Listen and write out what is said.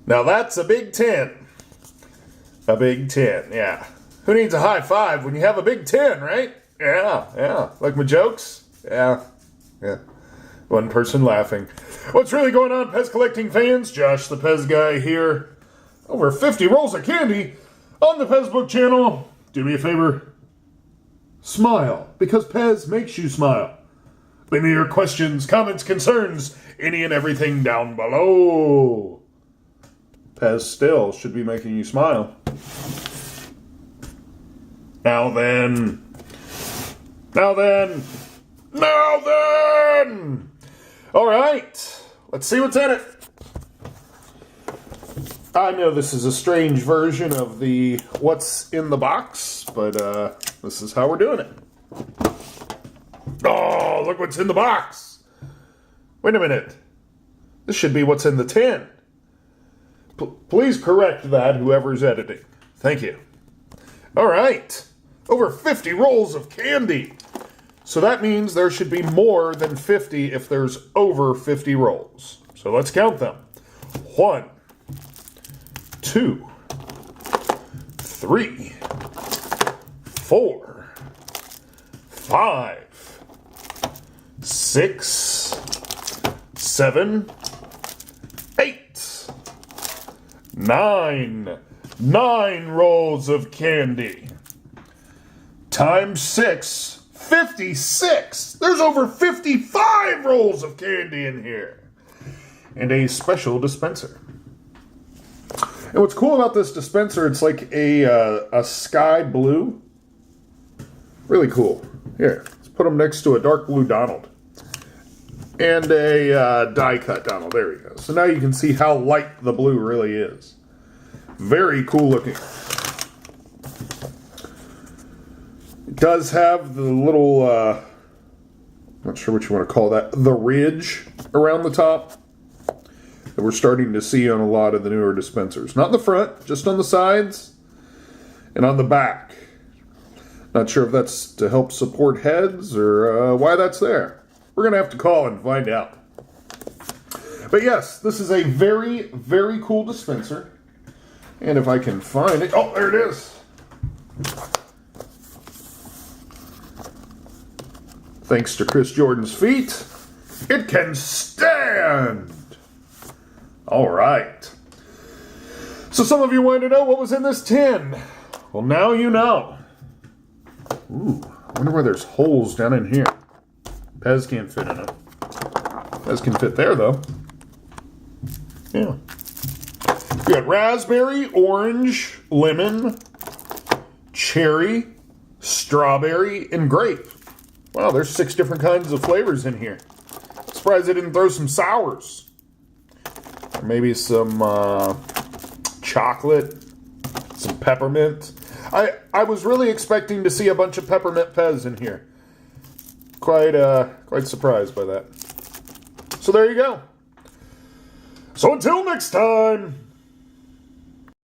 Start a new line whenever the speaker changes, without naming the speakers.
Now that's a Big 10. A Big 10, yeah. Who needs a high five when you have a Big 10, right? Yeah. Like my jokes? Yeah. One person laughing. What's really going on, PEZ collecting fans? Josh, the PEZ guy here. Over 50 rolls of candy on the PEZ Book channel. Do me a favor. Smile, because PEZ makes you smile. Leave me your questions, comments, concerns, any and everything down below. PEZ still should be making you smile. Now then. All right, let's see what's in it. I know this is a strange version of the what's in the box, but this is how we're doing it. Oh, look what's in the box. Wait a minute. This should be what's in the tin. Please correct that, whoever's editing. Thank you. All right. Over 50 rolls of candy. So that means there should be more than 50 if there's over 50 rolls. So let's count them. 1, 2, 3, 4, 5, 6, 7, 8, 9. 9 rolls of candy. Times 6. 56! There's over 55 rolls of candy in here. And a special dispenser. And what's cool about this dispenser, it's like a sky blue. Really cool. Here, let's put them next to a dark blue Donald. And a die cut Donald. There we go. So now you can see how light the blue really is. Very cool looking. It does have the little, not sure what you want to call that, the ridge around the top that we're starting to see on a lot of the newer dispensers. Not in the front, just on the sides and on the back. Not sure if that's to help support heads or why that's there. We're going to have to call and find out. But yes, this is a very, very cool dispenser. And if I can find it, oh, there it is. Thanks to Chris Jordan's feet, it can stand. All right. So some of you wanted to know what was in this tin. Well, now you know. Ooh, I wonder where there's holes down in here. PEZ can't fit in it. PEZ can fit there, though. Yeah. We got raspberry, orange, lemon, cherry, strawberry, and grape. Wow, there's 6 different kinds of flavors in here. Surprised they didn't throw some sours. Or maybe some chocolate, some peppermint. I was really expecting to see a bunch of peppermint PEZ in here. Quite surprised by that. So there you go. So until next time.